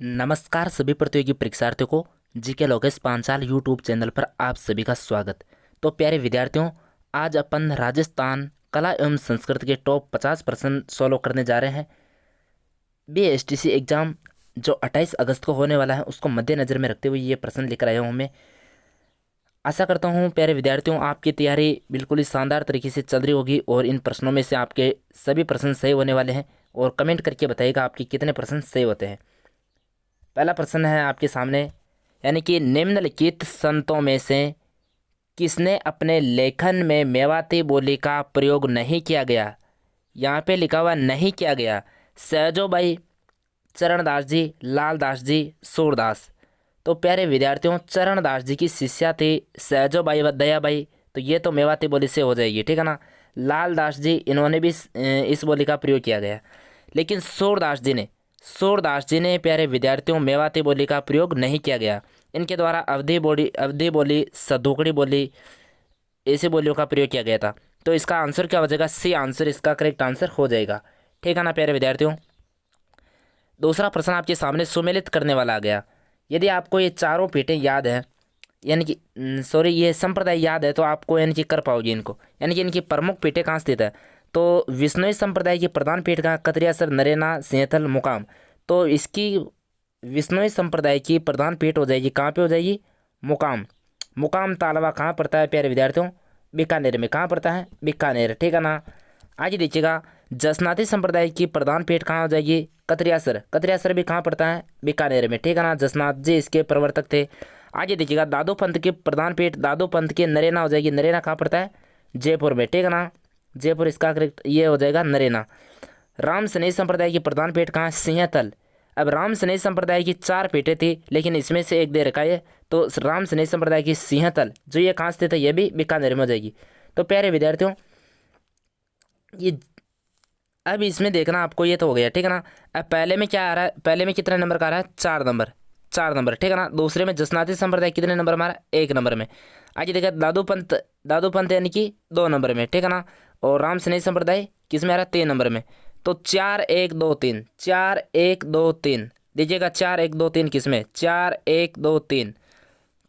नमस्कार सभी प्रतियोगी परीक्षार्थियों को GK Lokesh Panchal YouTube channel पर आप सभी का स्वागत। तो प्यारे विद्यार्थियों, आज अपन राजस्थान कला एवं संस्कृति के टॉप 50 प्रश्न सॉल्व करने जा रहे हैं। बीएसटीसी एग्जाम जो 28 अगस्त को होने वाला है उसको मद्देनज़र में रखते हुए ये प्रश्न लेकर आया हूँ मैं। आशा करता हूँ प्यारे विद्यार्थियों आपकी तैयारी बिल्कुल ही शानदार तरीके से चल रही होगी और इन प्रश्नों में से आपके सभी प्रश्न सही होने वाले हैं। और कमेंट करके बताइएगा आपके कितने प्रश्न सही होते हैं। पहला प्रश्न है आपके सामने, यानी कि निम्नलिखित संतों में से किसने अपने लेखन में मेवाती बोली का प्रयोग नहीं किया गया। यहाँ पे लिखा हुआ नहीं किया गया। सहजोबाई, चरणदास जी, लालदास जी, सूरदास। तो प्यारे विद्यार्थियों, चरणदास जी की शिष्या थी सहजोबाई व दयाबाई, तो ये तो मेवाती बोली से हो जाएगी, ठीक है ना। लालदास जी, इन्होंने भी इस बोली का प्रयोग किया गया। लेकिन सूरदास जी ने प्यारे विद्यार्थियों मेवाती बोली का प्रयोग नहीं किया गया। इनके द्वारा अवधी बोली, सदोकड़ी बोली, ऐसी बोलियों का प्रयोग किया गया था। तो इसका आंसर क्या हो जाएगा? सी आंसर इसका करेक्ट आंसर हो जाएगा, ठीक है ना प्यारे विद्यार्थियों। दूसरा प्रश्न आपके सामने सुमेलित करने वाला आ गया। यदि आपको ये चारों पीठें याद है, यानी कि ये संप्रदाय याद है, तो आपको यानी कि कर पाओगे इनको। यानी कि इनकी प्रमुख पीठें कहाँ स्थित है? तो विश्नोई संप्रदाय की प्रधान पीठ कहाँ? कतरियासर, नरेना, सिंहथल, मुकाम। तो इसकी विश्नोई संप्रदाय की प्रधान पीठ हो जाएगी, कहाँ पे हो जाएगी? मुकाम। मुकाम तालवा कहाँ पड़ता है प्यारे विद्यार्थियों? बीकानेर में। कहाँ पड़ता है? बीकानेर, ठीक है ना। आगे देखिएगा, जसनाती संप्रदाय की प्रधान पीठ कहाँ हो जाएगी? कतरियासर। कतरियासर भी कहाँ पड़ता है? बीकानेर में, ठीक है ना। जसनाथ जी इसके प्रवर्तक थे। आगे देखिएगा, दादू पंथ की प्रधान पीठ दादू पंथ की नरेना हो जाएगी। नरेना कहाँ पड़ता है? जयपुर में, ठीक है ना। जयपुर इसका करेक्ट ये हो जाएगा नरेना। राम सनेही संप्रदाय की प्रधान पीठ कहाँ? सिंहथल। अब राम सनेही संप्रदाय की 4 पीठें थी, लेकिन इसमें से एक दे रखा है, तो राम सनेही संप्रदाय की सिंहथल जो ये कहाँ स्थित है, ये भी बीकानेर में हो जाएगी। तो प्यारे विद्यार्थियों, ये अब इसमें देखना आपको, ये तो हो गया, ठीक है ना। अब पहले में क्या आ रहा है? पहले में कितने नंबर का आ रहा है? 4 नंबर, 4 नंबर, ठीक है ना। दूसरे में जसनाती संप्रदाय कितने नंबर में आ रहा है? 1 नंबर में। आगे देखा दादू पंथ यानी कि 2 नंबर में, ठीक है ना। और राम स्नेही संप्रदाय किस में आ रहा है? 3 नंबर में। तो 4 1 2 3, 4 1 2 3 दीजिएगा। 4 1 2 3 किस में? 4 1 2 3,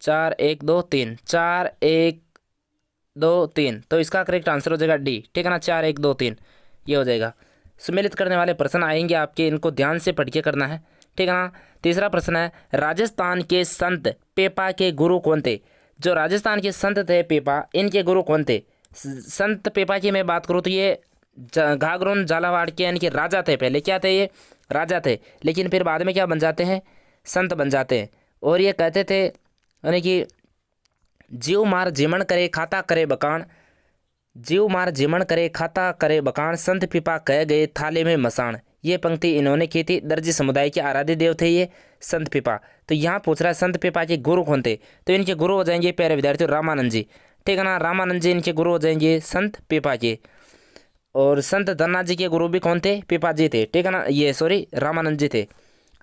4 1 2 3, 4 1 2 3। तो इसका करेक्ट आंसर हो जाएगा डी, ठीक है ना। 4 1 2 3 ये हो जाएगा। सुमेलित करने वाले प्रश्न आएंगे आपके, इनको ध्यान से पढ़ के करना है, ठीक है ना। तीसरा प्रश्न है, राजस्थान के संत पेपा के गुरु कौन थे? जो राजस्थान के संत थे पेपा, इनके गुरु कौन थे? संत पेपा की मैं बात करूँ तो ये घाघरोन झालावाड़ के यानी कि राजा थे। पहले क्या थे? ये राजा थे, लेकिन फिर बाद में क्या बन जाते हैं? संत बन जाते हैं। और ये कहते थे यानी कि जीव मार जिमण करे खाता करे बकान, जीव मार जिमण करे खाता करे बकान, संत पिपा कह गए थाले में मसान। ये पंक्ति इन्होंने की थी। दर्जी समुदाय के आराध्य देव थे ये संत पिपा। तो यहाँ पूछ रहा है संत पिपा के गुरु कौन थे? तो इनके गुरु हो जाएंगे प्यारे विद्यार्थियों रामानंद जी, ठीक है ना। रामानंद जी इनके गुरु हो जाएंगे संत पिपा के। और संत धन्ना जी के गुरु भी कौन थे? पिपा जी थे, ठीक है ना। रामानंद जी थे।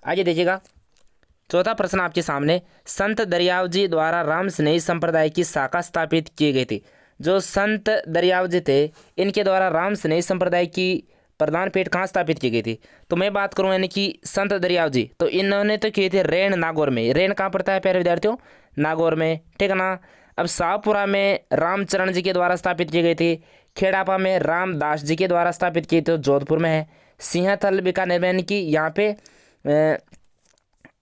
आगे देखिएगा, चौथा प्रश्न आपके सामने, संत दरियाव जी द्वारा राम स्नेही संप्रदाय की शाखा स्थापित की गई थी। जो संत दरियाव जी थे, इनके द्वारा राम स्नेही संप्रदाय की प्रधान पीठ कहाँ स्थापित की गई थी? तो मैं बात करूं यानी कि संत दरियाव जी, तो इन्होंने तो किए थे रेण नागौर में। रेण कहाँ पड़ता है प्यारे विद्यार्थियों? नागौर में, ठीक है ना। अब शाहपुरा में रामचरण जी के द्वारा स्थापित की गई थी। खेड़ापा में रामदास जी के द्वारा स्थापित की थी, जोधपुर में है। सिंहथल बीकानेर में यानी कि यहाँ पे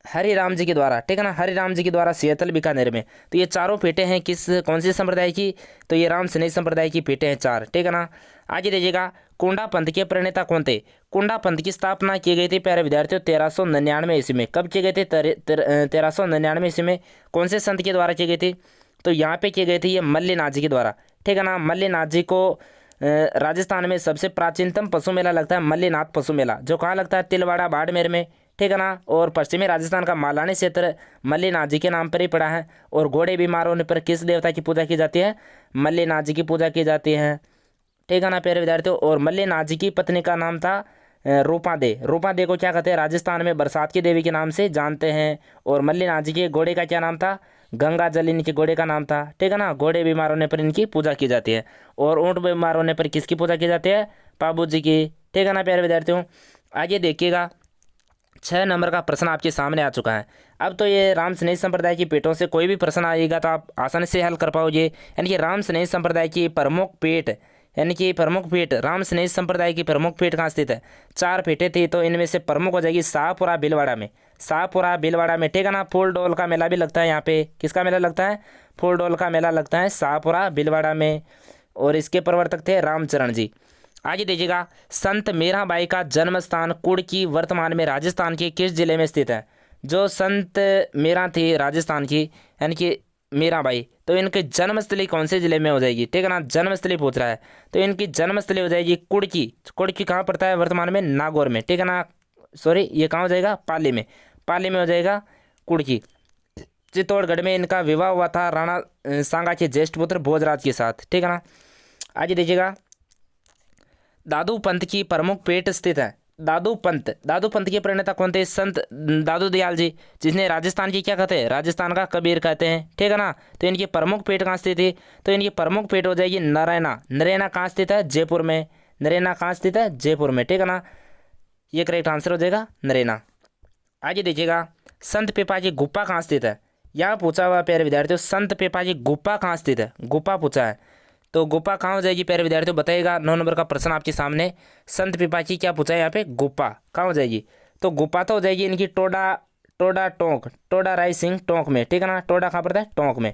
हरि राम जी के द्वारा, ठीक है ना। हरि राम जी के द्वारा सिंहथल बीकानेर में। तो ये चारों पीठें हैं किस कौन सी संप्रदाय की? तो ये राम स्नेही संप्रदाय की पीठें हैं 4, ठीक है ना। आगे देखिएगा, कुंडा पंथ के प्रणेता कौन थे? कुंडा पंथ की स्थापना की गई थी प्यारे विद्यार्थियों 1399 ईस्वी में। कब की गई थी? 1399 ईस्वी में। कौन से संत के द्वारा की गई थी? तो यहाँ पे की गई थी ये मल्लीनाथ जी के द्वारा, ठीक है ना। मल्लीनाथ जी को राजस्थान में सबसे प्राचीनतम पशु मेला लगता है मल्लीनाथ पशु मेला, जो कहाँ लगता है? तिलवाड़ा बाड़मेर में, ठीक है ना। और पश्चिमी राजस्थान का मालानी क्षेत्र मल्लीनाथ जी के नाम पर ही पड़ा है। और घोड़े बीमार होने पर किस देवता की पूजा की जाती है? मल्लीनाथ जी की पूजा की जाती है, ठीक है ना प्यारे विद्यार्थियों। और मल्लीनाथ जी की पत्नी का नाम था रूपा दे। रूपा दे को क्या कहते हैं? राजस्थान में बरसात की देवी के नाम से जानते हैं। और मल्लीनाथ जी के घोड़े का क्या नाम था? गंगा जल इनके घोड़े का नाम था, ठीक है ना। घोड़े बीमार होने पर इनकी पूजा की जाती है। और ऊँट बीमार होने पर किसकी पूजा की जाती है? पाबू जी की, ठीक है ना प्यारे विद्यार्थियों। आगे देखिएगा, 6 नंबर का प्रश्न आपके सामने आ चुका है। अब तो ये राम स्नेही संप्रदाय की पेटों से कोई भी प्रश्न आएगा तो आप आसानी से हल कर पाओगे। यानी कि राम स्नेही संप्रदाय की प्रमुख पेट, यानी कि प्रमुख पेट, राम स्नेही संप्रदाय की प्रमुख पेट कहाँ स्थित है? 4 पेटें थी, तो इनमें से प्रमुख हो जाएगी शाहपुरा भीलवाड़ा में। शाहपुरा भीलवाड़ा में, ठीक है ना। फूल डोल का मेला भी लगता है यहाँ पे। किसका मेला लगता है? फूल डोल का मेला लगता है शाहपुरा भीलवाड़ा में। और इसके प्रवर्तक थे रामचरण जी। आगे देखिएगा, संत मीराबाई का जन्म स्थान कुड़की वर्तमान में राजस्थान के किस जिले में स्थित है? जो संत मीरा थी राजस्थान की, यानी कि मीराबाई, तो इनकी जन्मस्थली कौन से जिले में हो जाएगी? ठीक है ना, जन्मस्थली पूछ रहा है, तो इनकी जन्मस्थली हो जाएगी कुड़की। कुड़की कहाँ पड़ता है वर्तमान में? नागौर में, ठीक है ना। सॉरी, ये कहाँ हो जाएगा? पाली में। पाली में हो जाएगा कुड़की। चित्तौड़गढ़ में इनका विवाह हुआ था राणा सांगा के ज्येष्ठ पुत्र भोजराज के साथ, ठीक है ना। आगे देखिएगा, दादू पंथ की प्रमुख पेट स्थित है। दादू पंथ के प्रणेता कौन थे? संत दादू दयाल जी, जिन्हें राजस्थान की क्या कहते हैं? राजस्थान का कबीर कहते हैं, ठीक है ना। तो इनकी प्रमुख पेट कहाँ स्थित है? तो इनकी प्रमुख पेट हो जाएगी नरैना। नरैना कहाँ स्थित है? जयपुर में। नरैना कहाँ स्थित है? जयपुर में, ठीक है ना। ये करेक्ट आंसर हो जाएगा नरैना। आगे देखिएगा, संत पिपाजी गुफा कहाँ स्थित है? यहाँ पूछा हुआ प्यारे विद्यार्थियों, संत पिपाजी गुफा कहाँ स्थित है? गुफा पूछा है, तो गुफा कहाँ हो जाएगी प्यारे विद्यार्थियों? बताइएगा। 9 नंबर का प्रश्न आपके सामने, संत पिपाची क्या पूछा है यहाँ पे? गुफा कहाँ हो जाएगी? तो गुफा तो हो जाएगी इनकी टोडा टोंक, टोडा राय सिंह टोंक में, ठीक है ना। टोडा कहाँ पड़ता है? टोंक में।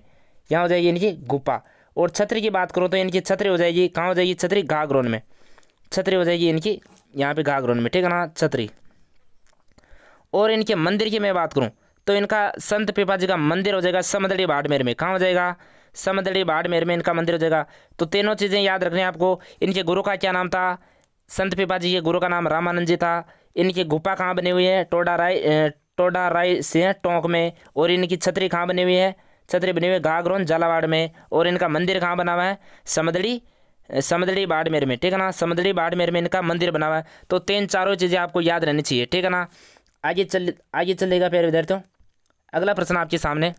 यहाँ हो जाएगी इनकी गुफा। और छतरी की बात करो तो इनकी छतरी हो जाएगी, कहाँ हो जाएगी? छतरी घाघरोन में। छतरी हो जाएगी इनकी यहाँ पे घाघरोन में, ठीक है ना, छतरी। और इनके मंदिर की मैं बात करूँ तो इनका संत पिपाजी का मंदिर हो जाएगा समदड़ी बाड़मेर में। कहाँ हो जाएगा? समदड़ी बाड़मेर में इनका मंदिर हो जाएगा। तो तीनों चीज़ें याद रखनी है आपको। इनके गुरु का क्या नाम था? संत पिपाजी के गुरु का नाम रामानंद जी था। इनकी गुफा कहाँ बनी हुई है? टोडा राय सिंह टोंक में। और इनकी छतरी कहाँ बनी हुई है? छतरी बनी हुई है घाघरोन झालावाड़ में। और इनका मंदिर कहाँ बना हुआ है? समदड़ी बाड़मेर में, ठीक है ना। समदड़ी बाड़मेर में इनका मंदिर बना हुआ है। तो तीन चारों चीज़ें आपको याद रहनी चाहिए, ठीक है ना। आगे चलेगा प्यारे विद्यार्थियों, अगला प्रश्न आपके सामने।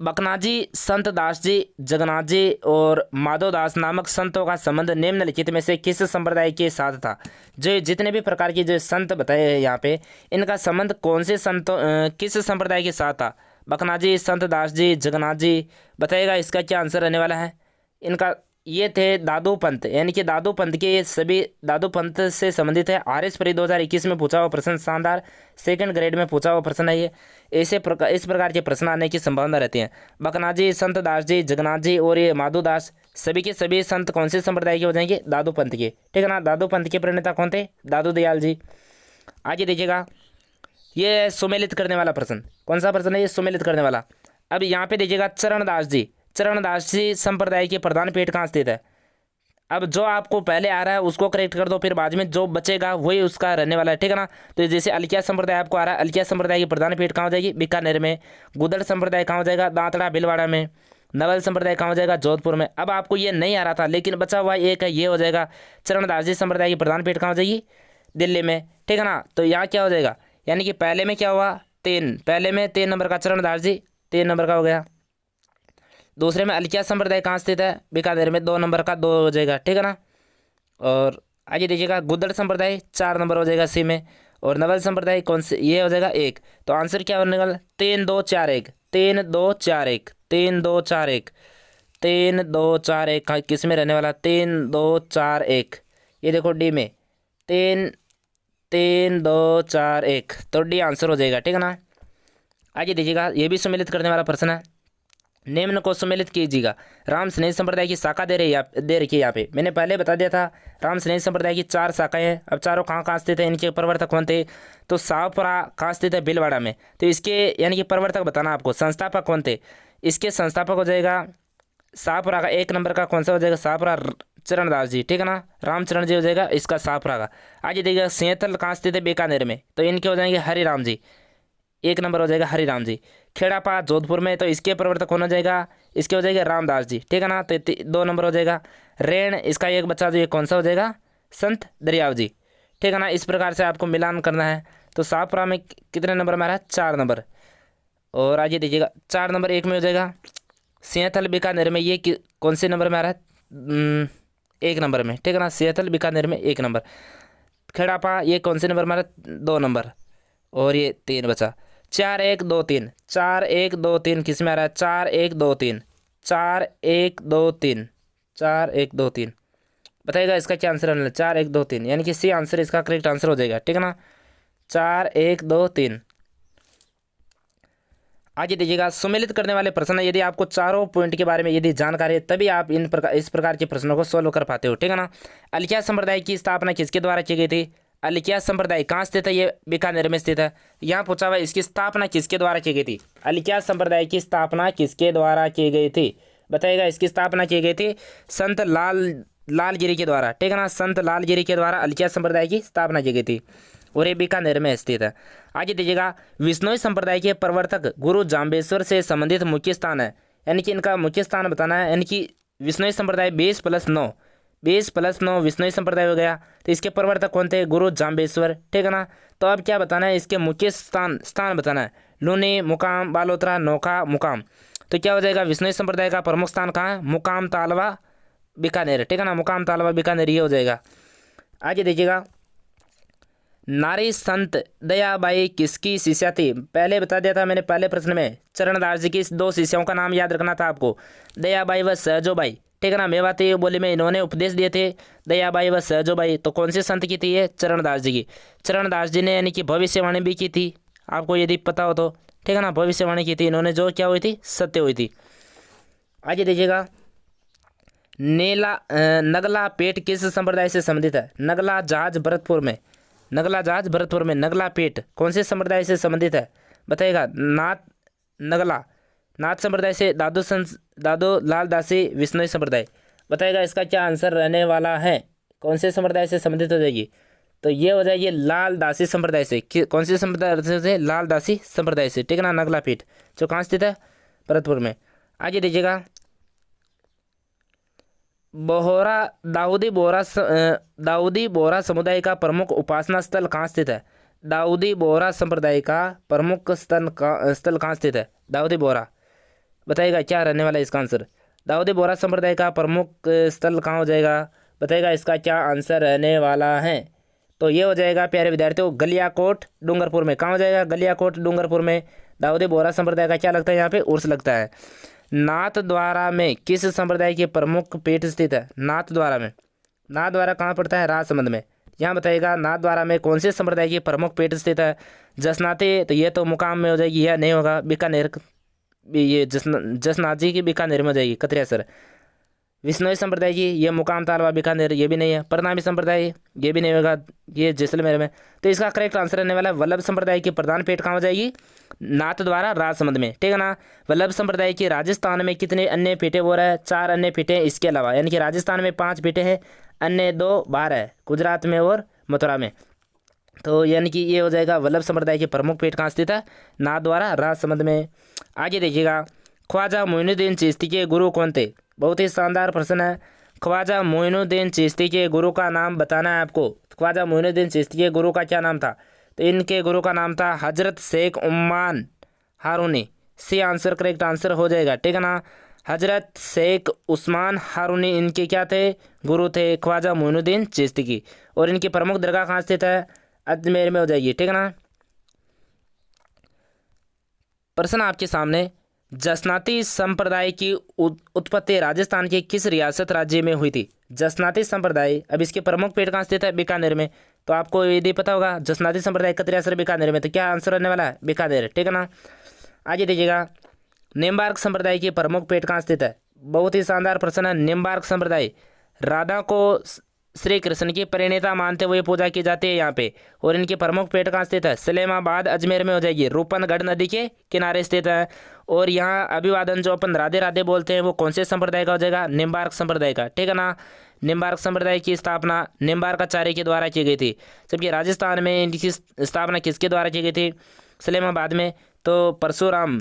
बकनाजी, संत दास जी, जगन्नाथ जी और माधवदास नामक संतों का संबंध निम्नलिखित में से किस संप्रदाय के साथ था? जो जितने भी प्रकार के जो संत बताए हैं यहाँ पे, इनका संबंध कौन से संतों किस संप्रदाय के साथ था? बकनाजी, संत दास जी, जगन्नाथ जी, बताइएगा इसका क्या आंसर रहने वाला है। इनका ये थे दादू पंथ, यानी कि दादू पंथ के ये सभी दादू पंथ से संबंधित है। RS परी 2021 में पूछा हुआ प्रश्न, शानदार सेकंड ग्रेड में पूछा हुआ प्रश्न है ये। इस प्रकार के प्रश्न आने की संभावना रहती है। बकनाजी, संत दास जी, जगन्नाथ जी और ये माधोदास, सभी के सभी संत कौन से संप्रदाय के हो जाएंगे? दादू पंथ के, ठीक है ना। दादू पंथ के प्रणेता कौन थे? दादू दयाल जी। आगे देखिएगा, ये सुमेलित करने वाला प्रश्न, कौन सा प्रश्न है ये? सुमेलित करने वाला। अब यहाँ पे देखिएगा, चरणदास जी संप्रदाय के प्रधान पेट कहाँ स्थित है? अब जो आपको पहले आ रहा है उसको करेक्ट कर दो, फिर बाद में जो बचेगा वही उसका रहने वाला है, ठीक है ना। तो जैसे अलकिया संप्रदाय आपको आ रहा है, अलकिया संप्रदाय की प्रधान पेट कहाँ हो जाएगी? बीकानेर में। गुदड़ संप्रदाय कहाँ हो जाएगा? दांतड़ा भीलवाड़ा में। नवल संप्रदाय कहाँ हो जाएगा? जोधपुर में। अब आपको ये नहीं आ रहा था लेकिन बचा हुआ एक है, ये हो जाएगा चरणदास जी संप्रदाय की प्रधान पेट कहाँ हो जाएगी? दिल्ली में, ठीक है ना। तो यहाँ क्या हो जाएगा, यानी कि पहले में क्या हुआ? 3, पहले में 3 नंबर का चरणदास जी, 3 नंबर का हो गया। दूसरे में अलकिया संप्रदाय कहाँ स्थित है? बीकानेर में, 2 नंबर का 2 हो जाएगा, ठीक है ना। और आगे देखिएगा, गुदड़ संप्रदाय 4 नंबर हो जाएगा सी में। और नवल संप्रदाय कौन से? ये हो जाएगा 1। तो आंसर क्या होने वाला? 3 2 4 1, 3 2 4 1, 3 2 4 1, 3 2 4 1 किस में रहने वाला? 3 2 4 1, ये देखो डी में, 3 3 2 4 1, तो डी आंसर हो जाएगा, ठीक है ना। आगे देखिएगा, ये भी सम्मिलित करने वाला प्रश्न है। निम्न को सम्मिलित कीजिएगा। राम स्नेही संप्रदाय की शाखा दे रखी है यहाँ पे। मैंने पहले बता दिया था राम स्नेही संप्रदाय की 4 शाखाएं हैं। अब चारों कहाँ कहाँ स्थित है, इनके प्रवर्तक कौन थे? तो शाहपुरा कहाँ स्थित है? भीलवाड़ा में। तो इसके यानी कि प्रवर्तक बताना आपको। संस्थापक कौन थे? इसके संस्थापक हो जाएगा शाहपुरा का 1 नंबर का कौन सा हो जाएगा? शाहपुरा चरणदास जी, ठीक है ना। रामचरण जी हो जाएगा इसका शाहपुरा का। आगे देखिएगा, सेंथल कहाँ स्थित है? बीकानेर में। तो इनके हो जाएंगे हरिराम जी, 1 नंबर हो जाएगा हरिराम जी। खेड़ापा जोधपुर में, तो इसके प्रवर्तक कौन हो जाएगा? इसके हो जाएगा रामदास जी, ठीक है ना। तो 2 नंबर हो जाएगा। रेण, इसका एक बच्चा जो ये कौन सा हो जाएगा? संत दरियाव जी, ठीक है ना। इस प्रकार से आपको मिलान करना है। तो शाहपुरा में कितने नंबर में आ रहा है? 4 नंबर। और आगे देखिएगा, 4 नंबर 1 में हो जाएगा। सेंथल बीकानेर में ये कौन से नंबर में आ रहा है? 1 नंबर में, ठीक है ना। सेंथल बीकानेर में 1 नंबर। खेड़ापा, ये कौन से नंबर मारा, 2 नंबर, और ये 3 बचा। 4 1 2 3, 4 1 2 3 किस में आ रहा है, 4 1 2 3, 4 1 2 3, 4 1 2 3। बताइएगा इसका क्या आंसर है, 4 1 2 3, यानी कि सी आंसर इसका करेक्ट आंसर हो जाएगा, ठीक है ना, 4 1 2 3। आगे दीजिएगा, सुमेलित करने वाले प्रश्न, यदि आपको चारों पॉइंट के बारे में यदि जानकारी है तभी आप इस प्रकार के प्रश्नों को सोल्व कर पाते हो, ठीक है ना। अलिकिया संप्रदाय की स्थापना किसके द्वारा की गई थी, अलिकिया संप्रदाय कहाँ स्थित है, ये बीकानेर में स्थित है। यहाँ पूछा हुआ इसकी स्थापना किसके द्वारा की गई थी, अलिकिया संप्रदाय की स्थापना किसके द्वारा की गई थी, बताइएगा इसकी स्थापना की गई थी संत लालगिरी के द्वारा, ठीक है ना, संत लालगिरी के द्वारा अलिकिया संप्रदाय की स्थापना की गई थी, और ये बीकानेर में स्थित है। आगे दीजिएगा, विश्नोई संप्रदाय के प्रवर्तक गुरु जाम्बेश्वर से संबंधित मुख्य स्थान है, यानी कि इनका मुख्य स्थान बताना है, यानी कि विश्नोई संप्रदाय 20+9, 20+9 विश्नोई संप्रदाय हो गया। तो इसके प्रवर्तक कौन थे, गुरु जाम्बेश्वर, ठीक है ना। तो अब क्या बताना है, इसके मुख्य स्थान बताना है, लूनी, मुकाम, बालोतरा, नोखा, मुकाम। तो क्या हो जाएगा, विश्नोई संप्रदाय का प्रमुख स्थान कहाँ है, मुकाम तालवा बीकानेर, ठीक है ना, मुकाम तालवा बीकानेर, ये हो जाएगा। आगे देखिएगा, नारी संत दयाबाई किसकी शिष्या थी, पहले बता दिया था मैंने पहले प्रश्न में, चरणदास जी की 2 शिष्यों का नाम याद रखना था आपको, दयाबाई व सहजोबाई, ठीक है ना। मेवाती बोली में इन्होंने उपदेश दिए थे, दयाबाई व सहजोबाई। तो कौन से संत की थी ये, चरणदास जी की। चरणदास जी ने यानी कि भविष्यवाणी भी की थी, आपको यदि पता हो तो, ठीक है ना, भविष्यवाणी की थी इन्होंने, जो क्या हुई थी, सत्य हुई थी। आगे देखिएगा, नगला पेट किस संप्रदाय से संबंधित है, नगला जहाज भरतपुर में, नगला जहाज भरतपुर में नगला पेट कौन से संप्रदाय से संबंधित है, बताइएगा, नगला नाथ संप्रदाय से, दादू लाल दासी विश्नोई संप्रदाय। बताइएगा इसका क्या आंसर रहने वाला है, कौन से संप्रदाय से संबंधित हो जाएगी, तो ये हो जाएगी लाल दासी संप्रदाय से। कौन से संप्रदाय से, लाल दासी संप्रदाय से, ठीक है ना, नगला पीठ जो कहाँ स्थित है, भरतपुर में। आगे दीजिएगा, बोहरा दाऊदी बोहरा समुदाय का प्रमुख उपासना स्थल कहाँ स्थित है, दाऊदी बोहरा संप्रदाय का प्रमुख स्थल कहाँ स्थित है, दाऊदी बोहरा। बताइएगा क्या रहने वाला है इसका आंसर, दाऊदी बोहरा संप्रदाय का प्रमुख स्थल कहाँ हो जाएगा, बताइएगा इसका क्या आंसर रहने वाला है। तो ये हो जाएगा प्यारे विद्यार्थियों, गलियाकोट डूंगरपुर में, कहाँ हो जाएगा, गलियाकोट डूंगरपुर में। दाऊदी बोहरा संप्रदाय का क्या लगता है यहाँ पे, उर्स लगता है। नाथद्वारा में किस संप्रदाय के प्रमुख पीठ स्थित है, नाथद्वारा में, नाथद्वारा कहाँ पड़ता है, राजसमंद में। यहाँ बताइएगा नाथद्वारा में कौन से संप्रदाय की प्रमुख पीठ स्थित है, जसनाती, तो ये तो मुकाम में हो जाएगी, यह नहीं होगा, बीकानेर, ये जसनाथ जी की बीकानेर में हो जाएगी, कतरियासर। विश्नोई संप्रदाय की ये मुकाम तालवा बीकानेर, ये भी नहीं है। प्रणामी संप्रदाय ये भी नहीं होगा, ये जैसलमेर में। तो इसका करेक्ट आंसर रहने वाला है वल्लभ संप्रदाय की प्रधान पेठ कहाँ हो जाएगी, नाथद्वारा राजसमंद में, ठीक है ना। वल्लभ संप्रदाय की राजस्थान में कितने अन्य पीठे हो रहा है, 4 अन्य पीठे इसके अलावा, यानी कि राजस्थान में 5 पीठे हैं, अन्य 2 बाहर है, गुजरात में और मथुरा में। तो यानी कि ये हो जाएगा वल्लभ संप्रदाय की प्रमुख पीठ कहाँ स्थित है, नाथद्वारा राजसमंद में। आगे देखिएगा, ख्वाजा मोइनुद्दीन चिश्ती के गुरु कौन थे, बहुत ही शानदार प्रश्न है। ख्वाजा मोइनुद्दीन चिश्ती के गुरु का नाम बताना है आपको, ख्वाजा मोइनुद्दीन चिश्ती के गुरु का क्या नाम था, तो इनके गुरु का नाम था Hazrat Sheikh Usman Harooni, C answer correct answer हो जाएगा, ठीक है ना। हजरत शेख उस्मान हारूनी इनके क्या थे, गुरु थे, ख्वाजा मोइनुद्दीन चिश्ती की। और इनकी प्रमुख दरगाह कहाँ स्थित है, अजमेर में हो जाएगी, ठीक है ना। प्रश्न आपके सामने, जसनाती संप्रदाय की उत्पत्ति राजस्थान के किस रियासत राज्य में हुई थी, जसनाती संप्रदाय, अब इसके प्रमुख पेठ कहाँ स्थित है, बीकानेर में। तो आपको यदि पता होगा जसनाती संप्रदाय कतरियासर बीकानेर में, तो क्या आंसर रहने वाला है, बीकानेर, ठीक है ना। आगे देखिएगा, निम्बार्क संप्रदाय की प्रमुख पेठ कहाँ स्थित है, बहुत ही शानदार प्रश्न है। निम्बार्क संप्रदाय राधा को श्री कृष्ण की परिणीता मानते हुए पूजा की जाती है यहाँ पे, और इनकी प्रमुख पेठ कहाँ स्थित है, सलेमाबाद अजमेर में हो जाएगी, रूपनगढ़ नदी के किनारे स्थित है। और यहाँ अभिवादन जो अपन राधे राधे बोलते हैं वो कौन से संप्रदाय का हो जाएगा, निम्बार्क संप्रदाय का, ठीक है ना। निम्बार्क संप्रदाय की स्थापना निम्बार्काचार्य के द्वारा की गई थी, जबकि राजस्थान में इनकी स्थापना किसके द्वारा की गई थी, सलेमाबाद में। तो परशुराम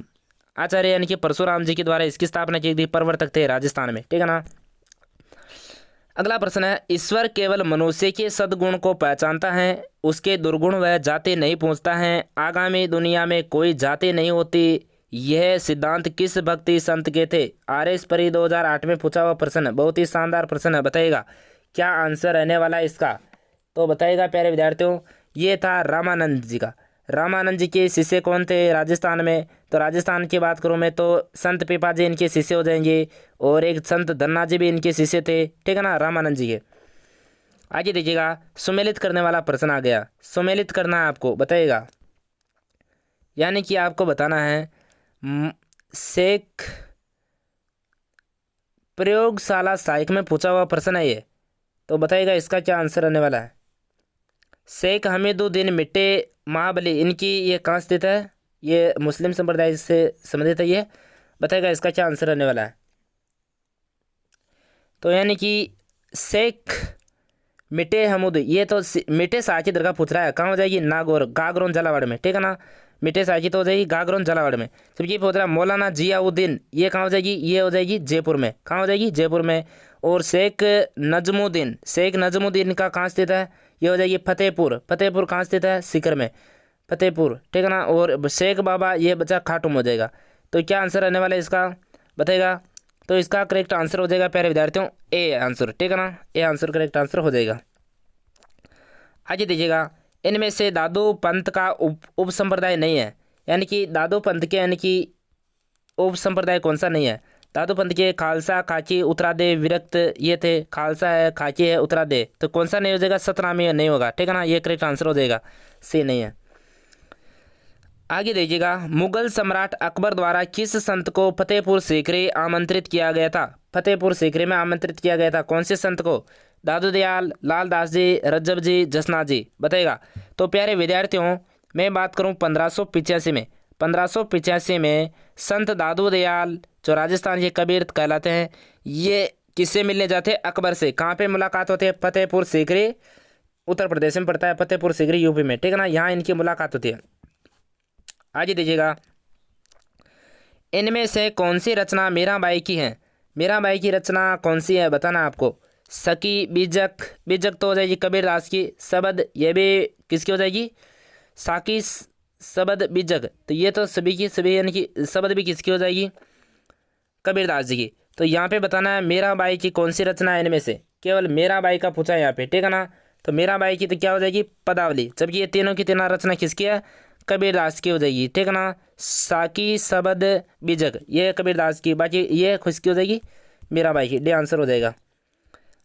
आचार्य यानी कि परशुराम जी के द्वारा इसकी स्थापना की गई थी, प्रवर्तक थे राजस्थान में, ठीक है ना। अगला प्रश्न है, ईश्वर केवल मनुष्य के सद्गुण को पहचानता है, उसके दुर्गुण वह जाति नहीं पूछता है, आगामी दुनिया में कोई जाति नहीं होती, यह सिद्धांत किस भक्ति संत के थे। RS परी 2008 में पूछा हुआ प्रश्न है, बहुत ही शानदार प्रश्न है। बताइएगा क्या आंसर रहने वाला है इसका, तो बताइएगा प्यारे विद्यार्थियों, ये था रामानंद जी का। रामानंद जी के शिष्य कौन थे राजस्थान में? तो राजस्थान की बात करूँ मैं तो संत पीपा जी इनके शिष्य हो जाएंगे, और एक संत धन्ना जी भी इनके शिष्य थे, ठीक है ना, रामानंद जी के। आगे देखिएगा, सुमेलित करने वाला प्रश्न आ गया। सुमेलित करना है आपको, बताइएगा, यानी कि आपको बताना है शेख प्रयोगशाला सहायक में पूछा हुआ प्रश्न है ये। तो बताइएगा इसका क्या आंसर आने वाला है। शेख हमीदुद्दीन मिट्टे महाबली, इनकी ये कहाँ स्थित है? ये मुस्लिम संप्रदाय से संबंधित है ये। बताइएगा इसका क्या आंसर आने वाला है। तो यानी कि शेख मिटे हमूद, ये तो मिटे शाह की दरगाह पूछ रहा है, कहाँ हो जाएगी? नागौर गागरोन झालावाड़ में, ठीक है ना। मिटे शाह की तो हो जाएगी गागरोन झालावाड़ में। जब ये पूछ रहा है मौलाना जियाउद्दीन, ये कहाँ हो जाएगी? ये हो जाएगी जयपुर में। कहाँ हो जाएगी? जयपुर में। और शेख नजमुद्दीन, शेख नजमुद्दीन का कहाँ स्थित है? ये हो जाएगी फतेहपुर। फतेहपुर कहाँ स्थित है? सीकर में, फतेहपुर, ठीक है ना। और शेख बाबा ये बचा खाटुम हो जाएगा। तो क्या आंसर आने वाला है इसका, बताइएगा। तो इसका करेक्ट आंसर हो जाएगा प्यारे विद्यार्थियों ए आंसर, ठीक है ना, ए आंसर करेक्ट आंसर हो जाएगा। आगे दीजिएगा, इनमें से दादू पंथ का उप संप्रदाय नहीं है, यानी कि दादू पंथ के यानी कि उप संप्रदाय कौन सा नहीं है? दादू पंथ के खालसा, खाची, उत्तरादे, विरक्त ये थे। खालसा है, खाची है, उत्तरादे, तो कौन सा नहीं हो जाएगा? सतनामी नहीं होगा, ठीक है ना, ये करेक्ट आंसर हो जाएगा, सी नहीं है। आगे देखिएगा, मुगल सम्राट अकबर द्वारा किस संत को फतेहपुर सीकरी आमंत्रित किया गया था? फतेहपुर सीकरी में आमंत्रित किया गया था कौन से संत को? दादू दयाल, लाल दास जी, रज्जब जी, जसनाथ जी, बताइएगा। तो प्यारे विद्यार्थियों, मैं बात करूं 1585 में, 1585 में संत दादू दयाल जो राजस्थान के कबीर कहलाते हैं, ये किससे मिलने जाते हैं? अकबर से। कहाँ पे मुलाकात होती है? फतेहपुर सीकरी, उत्तर प्रदेश में पड़ता है, फतेहपुर सीकरी यूपी में, ठीक है ना, यहाँ इनकी मुलाकात होती है। आगे दीजिएगा, इनमें से कौन सी रचना मीराबाई की है? मीराबाई की रचना कौन सी है बताना आपको। सखी, बीजक, बीजक तो हो जाएगी कबीरदास की। शबद, ये भी किसकी हो जाएगी? साकी, शबद, बीजक, तो ये तो सभी की सभी, यानी कि शबद भी किसकी हो जाएगी? कबीरदास जी की। तो यहाँ पे बताना है मीराबाई की कौन सी रचना है इनमें से, केवल मीराबाई का पूछा है यहाँ पे, ठीक है ना। तो मीराबाई की तो क्या हो जाएगी? पदावली, जबकि ये तीनों की तीनों रचना किसकी है? कबीरदास की हो जाएगी, ठीक है ना। साकी, शबद, बीजक ये कबीरदास की, बाकी ये किसकी हो जाएगी? मीराबाई की, डी आंसर हो जाएगा।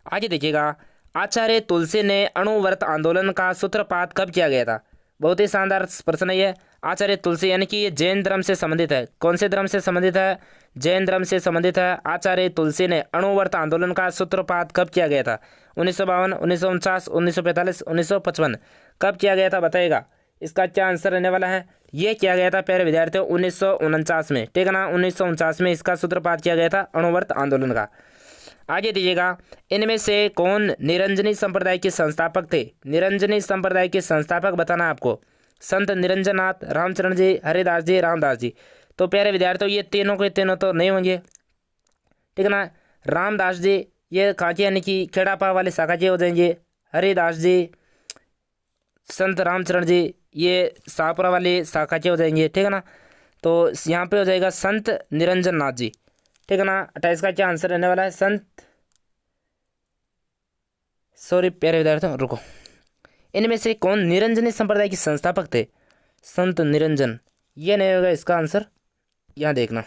आगे देखिएगा, आचार्य तुलसी ने अणुव्रत आंदोलन का सूत्रपात कब किया गया था? बहुत ही शानदार प्रश्न है ये। आचार्य तुलसी यानी कि ये जैन धर्म से संबंधित है। कौन से धर्म से संबंधित है? जैन धर्म से संबंधित है। आचार्य तुलसी ने अणुव्रत आंदोलन का सूत्रपात कब किया गया था? 1952, 1949, 1945, 1955, कब किया गया था बताइएगा। इसका क्या आंसर रहने वाला है? ये किया गया था प्यारे विद्यार्थियों 1949 में, ठीक है ना, 1949 में इसका सूत्रपात किया गया था अणुव्रत आंदोलन का। आगे दीजिएगा, इनमें से कौन निरंजनी संप्रदाय के संस्थापक थे? निरंजनी संप्रदाय के संस्थापक बताना आपको। संत निरंजननाथ, रामचरण जी, हरिदास जी, रामदास जी। तो प्यारे विद्यार्थियों, ये तीनों के तीनों तो नहीं होंगे, ठीक है ना। रामदास जी ये कांची यानी कि खेड़ापा वाले शाखा जी हो जाएंगे। हरिदास जी, संत रामचरण जी ये शाहपुरा वाली शाखा के हो जाएंगे, ठीक है ना। तो यहाँ पे हो जाएगा संत निरंजन नाथ जी, ठीक है ना। 28 का क्या आंसर रहने वाला है? संत, सॉरी प्यारे विद्यार्थियों रुको, इनमें से कौन निरंजनी संप्रदाय के संस्थापक थे? संत निरंजन, ये नहीं होगा इसका आंसर, यहाँ देखना।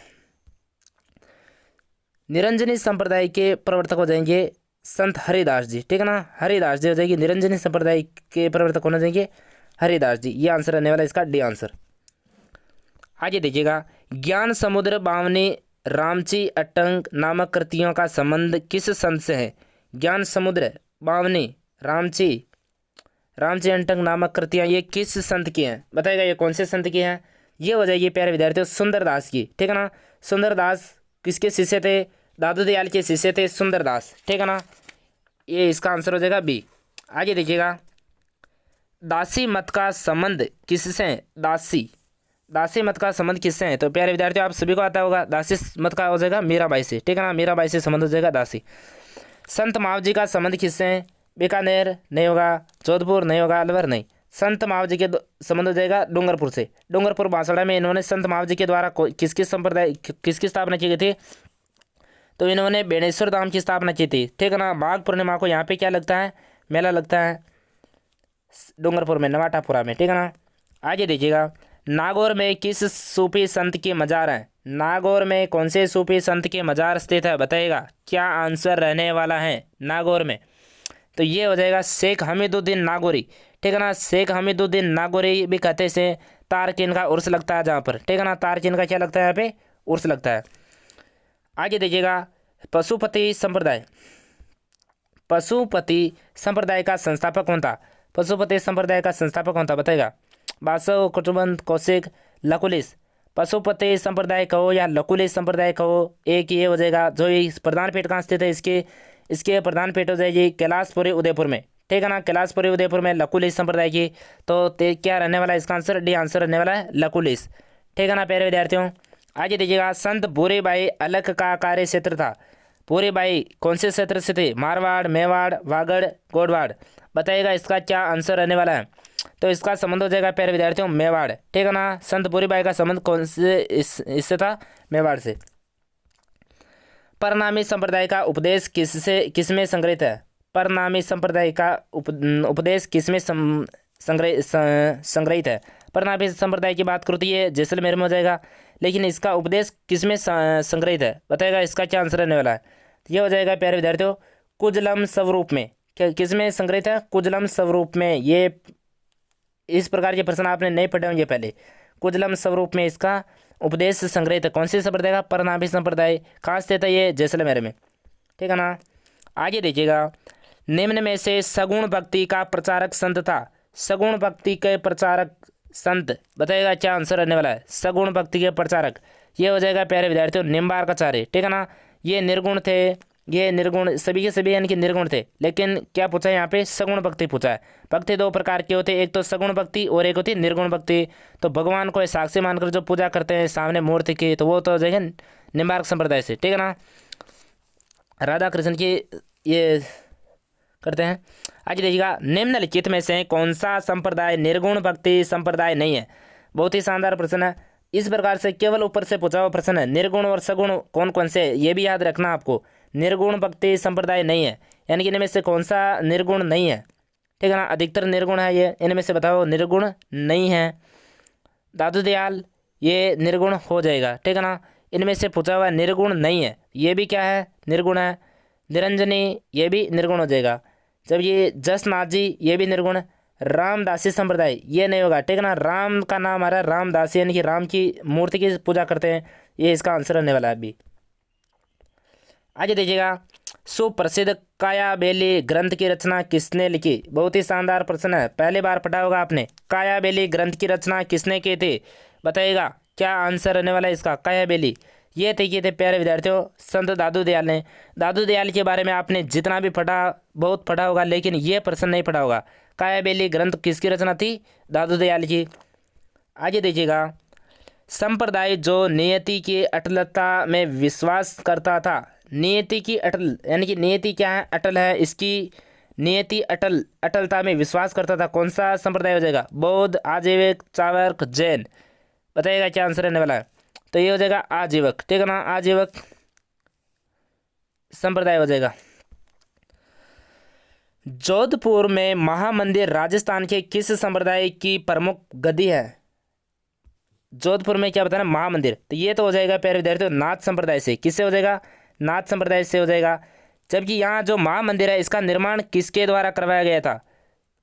निरंजनी संप्रदाय के प्रवर्तक हो जाएंगे संत हरिदास जी, ठीक है ना। हरिदास जी हो जाएगी, निरंजनी संप्रदाय के प्रवर्तक होने जाएंगे हरिदास जी, ये आंसर रहने वाला इसका डी आंसर। आगे देखिएगा, ज्ञान समुद्र बावनी रामची अट्टंक नामक कृतियों का संबंध किस संत से है? ज्ञान समुद्र बावनी रामची अट्टंक नामक कृतियाँ ये किस संत की हैं बताएगा। ये कौन से संत की हैं? ये हो जाएगी प्यारे विद्यार्थियों सुंदरदास की, ठीक है ना। सुंदरदास किसके शिष्य थे? दादू दयाल के शिष्य थे सुंदरदास, ठीक है ना। ये इसका आंसर हो जाएगा बी। आगे देखिएगा, दासी मत का संबंध किससे है? दासी मत का संबंध किससे है? तो प्यारे विद्यार्थियों आप सभी को आता होगा, दासी मत का हो जाएगा मीराबाई से, ठीक है ना। मीराबाई से संबंध हो जाएगा दासी। संत मावजी का संबंध किससे है? बीकानेर नहीं होगा, जोधपुर नहीं होगा, अलवर नहीं। संत मावजी के संबंध हो जाएगा डूंगरपुर से। डूंगरपुर बांसवाड़ा में इन्होंने संत मावजी के द्वारा किसकी संप्रदाय किसकी स्थापना की गई थी? तो इन्होंने बेणेश्वर धाम की स्थापना की थी, ठीक है ना। माघ पूर्णिमा को यहाँ पे क्या लगता है? मेला लगता है। डूंगरपुर में, नवाटापुरा में, ठीक है ना। आगे देखिएगा, नागौर में किस सूफी संत की मजार है? नागौर में कौन से सूफी संत के मजार स्थित है बताइएगा, क्या आंसर रहने वाला है नागौर में? तो ये हो जाएगा शेख हमीदुद्दीन नागौरी, ठीक है ना। शेख हमीदुद्दीन नागौरी भी कहते से तारकिन का उर्स लगता है जहाँ पर, ठीक है ना। तारकिन का क्या लगता है यहाँ पे? उर्स लगता है। आगे देखिएगा, पशुपति संप्रदाय, पशुपति संप्रदाय का संस्थापक कौन था? पशुपति संप्रदाय का संस्थापक कौन था बताएगा? बासव, कुटुंबंत, कौशिक, लकुलिस। पशुपति संप्रदाय कहो या लकुलिस संप्रदाय कहो, एक ये हो जाएगा। जो ये प्रधान पेट कहाँ स्थित है इसके? इसके प्रधान पेट हो जाएगी कैलाशपुरी उदयपुर में, ठीक है ना। कैलाशपुरी उदयपुर में लकुलिस संप्रदाय की। तो क्या रहने वाला है इसका आंसर? डी आंसर रहने वाला है लकुलिस, ठीक है ना प्यारे विद्यार्थियों। आगे देखिएगा, संत भूरीबाई अलख का कार्य क्षेत्र था। भूरीबाई कौन से क्षेत्र से थे? मारवाड़, मेवाड़, वागड़, गोडवाड़। बताइएगा इसका क्या आंसर रहने वाला है? तो इसका संबंध हो जाएगा प्यारे विद्यार्थियों मेवाड़, ठीक है ना। संत भूरीबाई का संबंध कौन से इससे था? मेवाड़ से। परनामी संप्रदाय का उपदेश किसमें संग्रहित है? परनामी संप्रदाय का उपदेश किसमें संग्रहित है? परनामी संप्रदाय की बात करूँ तो ये जैसलमेर में हो जाएगा, लेकिन इसका उपदेश किसमें संग्रहित है बताएगा? इसका क्या आंसर रहने वाला है? तो ये हो जाएगा प्यारे विद्यार्थियों कुजलम स्वरूप में। किसमें संग्रहित है? कुजलम स्वरूप में। ये इस प्रकार के प्रश्न आपने नहीं पढ़े होंगे पहले। कुजलम स्वरूप में इसका उपदेश संग्रहित है। कौन से संप्रदाय का? परनामी संप्रदाय। कहाँ स्थित है ये? जैसलमेर में, ठीक है ना। आगे देखिएगा, निम्न में से सगुण भक्ति का प्रचारक संत था। सगुण भक्ति के प्रचारक संत बताइएगा क्या आंसर रहने वाला है? सगुण भक्ति के प्रचारक ये हो जाएगा प्यारे विद्यार्थियों निम्बार्काचार्य, ठीक है ना। ये निर्गुण थे, ये निर्गुण सभी के सभी यानी कि निर्गुण थे, लेकिन क्या पूछा है यहाँ पे? सगुण भक्ति पूछा है। भक्ति दो प्रकार की होती है, एक तो सगुण भक्ति और एक होती है निर्गुण भक्ति। तो भगवान को साक्षी मानकर जो पूजा करते हैं सामने मूर्ति की, तो वो तो हो जाएगा निम्बार्क संप्रदाय से, ठीक है ना। राधा कृष्ण की ये करते हैं। आगे देखिएगा, निम्नलिखित में से कौन सा संप्रदाय निर्गुण भक्ति संप्रदाय नहीं है? बहुत ही शानदार प्रश्न है। इस प्रकार से केवल ऊपर से पूछा हुआ प्रश्न है। निर्गुण और सगुण कौन कौन से, ये भी याद रखना आपको। निर्गुण भक्ति संप्रदाय नहीं है, यानी कि इनमें से कौन सा निर्गुण नहीं है, ठीक है ना। अधिकतर निर्गुण है ये, इनमें से बताओ निर्गुण नहीं है। दादू दयाल ये निर्गुण हो जाएगा, ठीक है ना। इनमें से पूछा हुआ निर्गुण नहीं है, ये भी क्या है? निर्गुण है। निरंजनी ये भी निर्गुण हो जाएगा। जब ये जसनाथ जी ये भी निर्गुण। रामदासी संप्रदाय ये नहीं होगा, ठीक है ना। राम का नाम आ रहा है रामदासी, यानी कि राम की मूर्ति की पूजा करते हैं, ये इसका आंसर रहने वाला है अभी। आगे देखिएगा, सुप्रसिद्ध कायाबेली ग्रंथ की रचना किसने लिखी? बहुत ही शानदार प्रश्न है, पहली बार पढ़ा होगा आपने। कायाबेली ग्रंथ की रचना किसने की थी बताइएगा? क्या आंसर रहने वाला है इसका? कायाबेली ये थे किए थे प्यारे विद्यार्थियों संत दादू दयाल ने। दादू दयाल के बारे में आपने जितना भी पढ़ा बहुत पढ़ा होगा, लेकिन ये प्रश्न नहीं पढ़ा होगा। कायाबेली ग्रंथ किसकी रचना थी? दादू दयाल की। आगे देखिएगा, संप्रदाय जो नियति की अटलता में विश्वास करता था। नियति की अटल यानी कि नियति क्या है? अटल है। इसकी नियति अटलता में विश्वास करता था। कौन सा संप्रदाय हो जाएगा? बौद्ध, आजीवक, चार्वाक, जैन। बताइएगा क्या आंसर रहने वाला है? तो ये हो जाएगा आजीवक, ठीक है ना। आजीवक संप्रदाय हो जाएगा। जोधपुर में महामंदिर राजस्थान के किस संप्रदाय की प्रमुख गद्दी है? जोधपुर में क्या बताना? महामंदिर। तो ये तो हो जाएगा प्यारे विद्यार्थियों नाथ संप्रदाय से। किससे हो जाएगा? नाथ संप्रदाय से हो जाएगा। जबकि यहाँ जो महामंदिर है इसका निर्माण किसके द्वारा करवाया गया था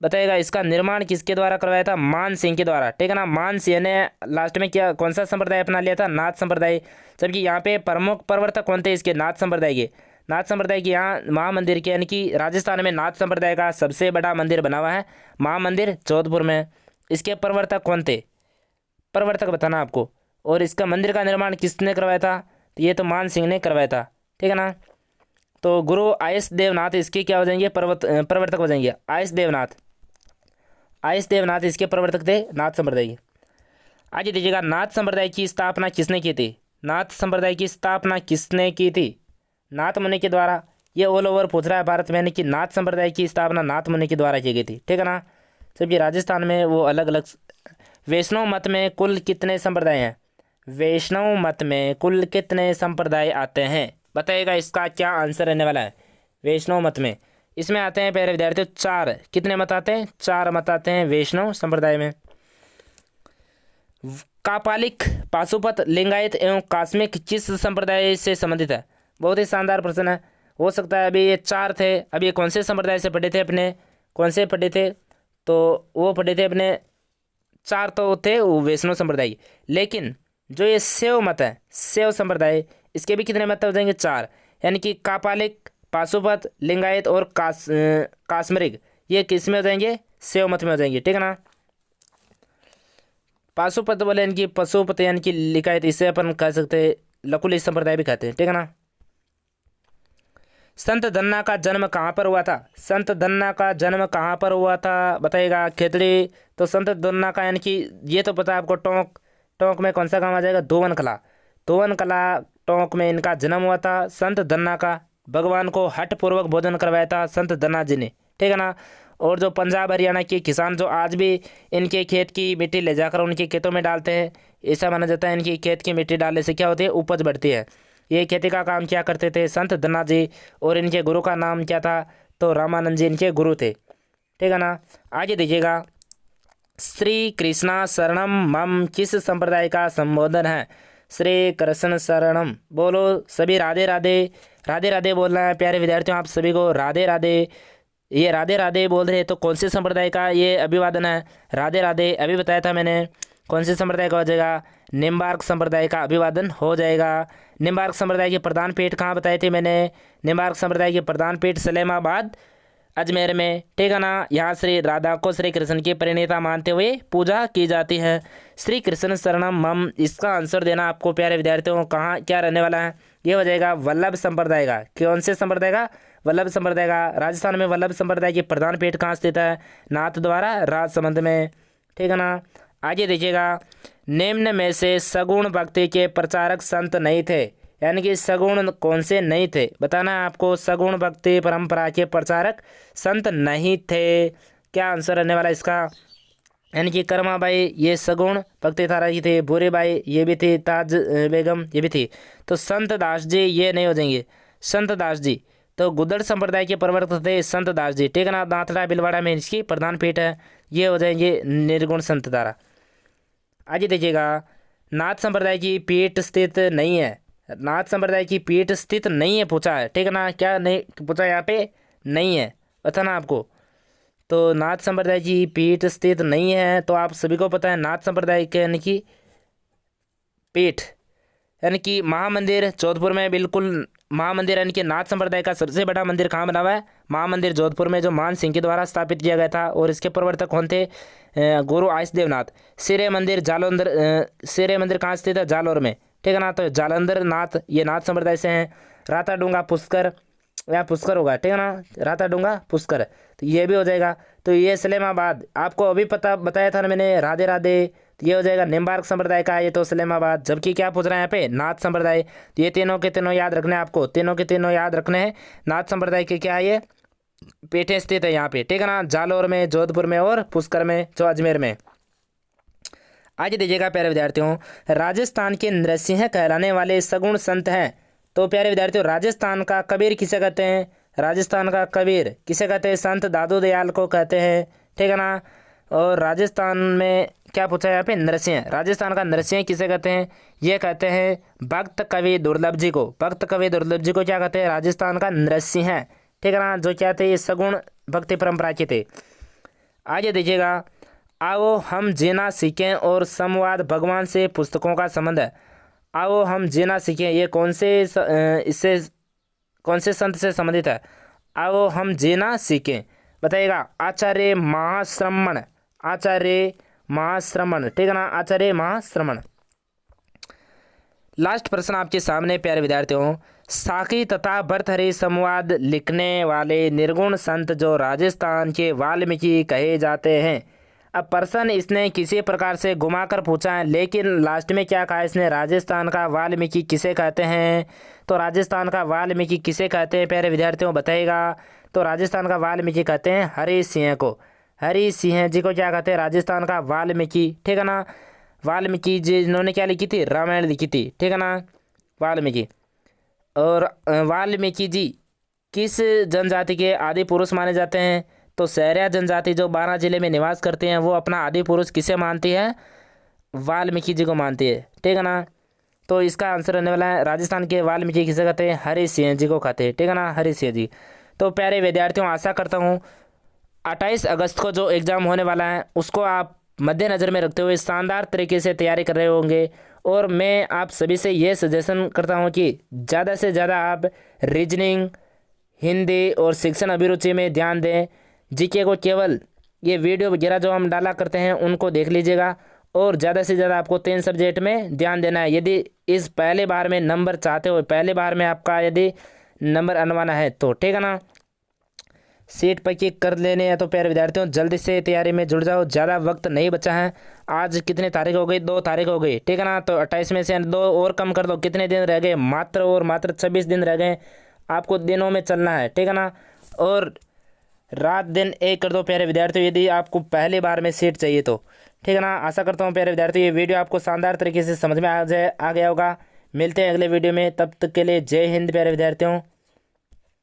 बताइएगा? इसका निर्माण किसके द्वारा करवाया था? मान सिंह के द्वारा, ठीक है ना। मान सिंह ने लास्ट में क्या कौन सा संप्रदाय अपना लिया था? नाथ संप्रदाय। जबकि यहाँ पे प्रमुख प्रवर्तक कौन थे इसके? नाथ संप्रदाय के। नाथ संप्रदाय के यहाँ महामंदिर के यानी कि राजस्थान में नाथ संप्रदाय का सबसे बड़ा मंदिर बना हुआ है महामंदिर जोधपुर में। इसके प्रवर्तक कौन थे? प्रवर्तक बताना आपको। और इसका मंदिर का निर्माण किसने करवाया था? तो ये तो मान सिंह ने करवाया था, ठीक है ना। तो गुरु आयस देवनाथ इसके क्या हो जाएंगे? प्रवर्तक हो जाएंगे। आयस देवनाथ इसके प्रवर्तक थे नाथ संप्रदाय के। आगे दीजिएगा, नाथ संप्रदाय की स्थापना किसने की थी? नाथ संप्रदाय की स्थापना किसने की थी? नाथ मुनि के द्वारा। ये ऑल ओवर पूछ रहा है भारत में, यानी कि नाथ संप्रदाय की स्थापना नाथ मुनि के द्वारा की गई थी, ठीक है ना। जबकि राजस्थान में वो अलग अलग। वैष्णव मत में कुल कितने संप्रदाय हैं? वैष्णव मत में कुल कितने संप्रदाय आते हैं बताइएगा? इसका क्या आंसर रहने वाला है? वैष्णव मत में इसमें आते हैं प्यारे विद्यार्थियों चार, कितने मत आते हैं? चार मत आते हैं वैष्णव संप्रदाय में। कापालिक, पाशुपत, लिंगायत एवं कास्मिक किस संप्रदाय से संबंधित है? बहुत ही शानदार प्रश्न है। हो सकता है अभी ये चार थे, अभी ये कौन से संप्रदाय से पढ़े थे अपने? कौन से पढ़े थे? तो वो पढ़े थे अपने, चार तो थे वो वैष्णव संप्रदाय, लेकिन जो ये शैव मत है, शैव संप्रदाय, इसके भी कितने मत हो जाएंगे? चार। यानी कि कापालिक, पाशुपत, लिंगायत और कास्मरिक, ये किस में हो जाएंगे? शैव मत में हो जाएंगे, ठीक है ना। पाशुपत बोले यानी कि पशुपत यानी कि लिंगायत, इसे अपन कह सकते हैं लकुली संप्रदाय भी कहते हैं, ठीक है ना। संत धन्ना का जन्म कहाँ पर हुआ था? संत धन्ना का जन्म कहाँ पर हुआ था बताइएगा? खेतड़ी। तो संत धन्ना का यानी कि ये तो पता है आपको, टोंक। टोंक में कौन सा गाँव आ जाएगा? दोवन कला। दोवन कला टोंक में इनका जन्म हुआ था संत धन्ना का। भगवान को हठ पूर्वक भोजन करवाया था संत धन्ना जी ने, ठीक है ना। और जो पंजाब हरियाणा के किसान जो आज भी इनके खेत की मिट्टी ले जाकर उनके खेतों में डालते हैं, ऐसा माना जाता है इनकी खेत की मिट्टी डालने से क्या होती है? उपज बढ़ती है। ये खेती का काम क्या करते थे? संत धन्ना जी। और इनके गुरु का नाम क्या था? तो रामानंद जी इनके गुरु थे, ठीक है ना। आगे देखिएगा, श्री कृष्णा शरणम मम किस संप्रदाय का संबोधन है? श्री कृष्ण शरणम, बोलो सभी राधे राधे। राधे राधे बोलना है प्यारे विद्यार्थियों, आप सभी को राधे राधे। ये राधे राधे बोल रहे हैं तो कौन से संप्रदाय का ये अभिवादन है? राधे राधे अभी बताया था मैंने, कौन से संप्रदाय का हो जाएगा? निम्बार्क संप्रदाय का अभिवादन हो जाएगा। निम्बार्क संप्रदाय के प्रधान पीठ कहाँ बताए थे मैंने? निम्बार्क संप्रदाय के प्रधान पीठ सलेमाबाद अजमेर में, ठीक है ना। यहाँ श्री राधा को श्री कृष्ण की परिणीता मानते हुए पूजा की जाती है। श्री कृष्ण शरणम मम, इसका आंसर देना आपको प्यारे विद्यार्थियों, कहाँ क्या रहने वाला है? ये हो जाएगा वल्लभ संप्रदाय का। कौन से संप्रदाय का? वल्लभ संप्रदाय का। राजस्थान में वल्लभ संप्रदाय की प्रधान पीठ कहाँ स्थित है? नाथ द्वारा राजसमंद में, ठीक है ना। आगे देखिएगा, निम्न में से सगुण भक्ति के प्रचारक संत नहीं थे, यानी कि सगुण कौन से नहीं थे बताना है आपको। सगुण भक्ति परंपरा के प्रचारक संत नहीं थे, क्या आंसर रहने वाला इसका? यानी कि कर्मा बाई ये सगुण भक्ति धारा की थी, भूरी बाई ये भी थी, ताज बेगम ये भी थी। तो संत दास जी ये नहीं हो जाएंगे। संत दास जी तो गुदड़ संप्रदाय के प्रवर्तक थे संत दास जी, ठीक है ना। दांतड़ा बिलवाड़ा में इसकी प्रधान पीठ है, ये हो जाएंगे निर्गुण संत धारा। आगे देखिएगा, नाथ संप्रदाय की पीठ स्थित नहीं है। नाथ संप्रदाय की पीठ स्थित नहीं है पूछा है, ठीक है ना। क्या नहीं पूछा यहाँ पे? नहीं है, बताना आपको। तो नाथ संप्रदाय की पीठ स्थित नहीं है, तो आप सभी को पता है नाथ संप्रदाय के यानी कि पीठ यानी कि महामंदिर जोधपुर में, बिल्कुल महामंदिर यानी कि नाथ संप्रदाय का सबसे बड़ा मंदिर कहाँ बना हुआ है? महामंदिर जोधपुर में, जो मान सिंह के द्वारा स्थापित किया गया था। और इसके प्रवर्तक कौन थे? गुरु आइसदेव नाथ। सिरे मंदिर जालंधर, सिरे मंदिर कहाँ स्थित है? जालोर में, ठीक है ना। तो जालंधर नाथ ये नाथ संप्रदाय से हैं। राता डूंगा पुष्कर, या पुष्कर होगा, ठीक है ना। राता डूंगा पुष्कर, तो ये भी हो जाएगा। तो ये सलेमाबाद आपको अभी पता बताया था ना मैंने, राधे राधे। तो ये हो जाएगा निम्बार्क संप्रदाय का, ये तो सलेमाबाद। जबकि क्या पूछ रहा है यहाँ पे? नाथ संप्रदाय। तो ये तीनों के तीनों याद रखने हैं आपको, तीनों के तीनों याद रखने हैं। नाथ संप्रदाय के क्या है? ये पीठें स्थित है यहाँ पे, ठीक है ना। जालोर में, जोधपुर में और पुष्कर में, जो अजमेर में। आगे देखिएगा प्यारे विद्यार्थियों, राजस्थान के नृसिंह कहलाने वाले सगुण संत हैं। तो प्यारे विद्यार्थियों, राजस्थान का कबीर किसे कहते हैं? राजस्थान का कबीर किसे कहते हैं? संत दादू दयाल को कहते हैं, ठीक है ना। और राजस्थान में क्या पूछा है यहाँ पे? नरसिंह। राजस्थान का नरसिंह किसे कहते हैं? ये कहते हैं भक्त कवि दुर्लभ जी को। भक्त कवि दुर्लभ जी को क्या कहते हैं? राजस्थान का नरसिंह, ठीक है ना। जो क्या थे? ये सगुण भक्ति परंपरा के थे। आगे देखिएगा, आओ हम जीना सीखें और संवाद भगवान से पुस्तकों का संबंध है। आओ हम जीना सीखें, ये कौन से इससे कौन से संत से संबंधित है? आओ हम जीना सीखें, बताइएगा। आचार्य महाश्रमण, आचार्य महाश्रमण, ठीक है ना। आचार्य महाश्रमण। लास्ट प्रश्न आपके सामने प्यारे विद्यार्थियों, साकी तथा भर्तहरि संवाद लिखने वाले निर्गुण संत जो राजस्थान के वाल्मीकि कहे जाते हैं। अब प्रश्न इसने किसी प्रकार से घुमाकर पूछा है, लेकिन लास्ट में क्या कहा इसने? राजस्थान का वाल्मीकि किसे कहते हैं? तो राजस्थान का वाल्मीकि किसे कहते हैं प्यारे विद्यार्थियों, बताइएगा। तो राजस्थान का वाल्मीकि कहते हैं हरि सिंह को। हरि सिंह जी को क्या कहते हैं? राजस्थान का वाल्मीकि, ठीक है ना। वाल्मीकि जी जिन्होंने क्या लिखी थी? रामायण लिखी थी, ठीक है ना। वाल्मीकि और वाल्मीकि जी किस जनजाति के आदि पुरुष माने जाते हैं? तो सहरिया जनजाति जो बारां जिले में निवास करते हैं वो अपना आदि पुरुष किसे मानती है? वाल्मीकि जी को मानती है, ठीक है ना। तो इसका आंसर रहने वाला है राजस्थान के वाल्मीकि किसे कहते हैं? हरि सिंह जी को कहते हैं, ठीक है ना, हरि सिंह जी। तो प्यारे विद्यार्थियों, आशा करता हूँ 28 अगस्त को जो एग्ज़ाम होने वाला है उसको आप मद्देनज़र में रखते हुए शानदार तरीके से तैयारी कर रहे होंगे। और मैं आप सभी से ये सजेशन करता हूँ कि ज़्यादा से ज़्यादा आप रीजनिंग, हिंदी और शिक्षण अभिरुचि में ध्यान दें। जीके को केवल ये वीडियो वगैरह जो हम डाला करते हैं उनको देख लीजिएगा, और ज़्यादा से ज़्यादा आपको 3 सब्जेक्ट में ध्यान देना है। यदि इस पहले बार में नंबर चाहते हो, पहले बार में आपका यदि नंबर आनवाना है तो, ठीक है ना, सीट पक्की कर लेने हैं। तो प्यारे विद्यार्थियों, जल्दी से तैयारी में जुड़ जाओ, ज़्यादा वक्त नहीं बचा है। आज कितनी तारीख हो गई? 2 तारीख हो गई, ठीक है ना। तो 28 में से 2 और कम कर दो, कितने दिन रह गए? मात्र और मात्र 26 दिन रह गए। आपको दिनों में चलना है, ठीक है ना, और रात दिन एक कर दो प्यारे विद्यार्थियों, यदि आपको पहली बार में सीट चाहिए तो, ठीक है ना। आशा करता हूँ प्यारे विद्यार्थियों ये वीडियो आपको शानदार तरीके से समझ में आ गया होगा। मिलते हैं अगले वीडियो में, तब तक के लिए जय हिंद प्यारे विद्यार्थियों।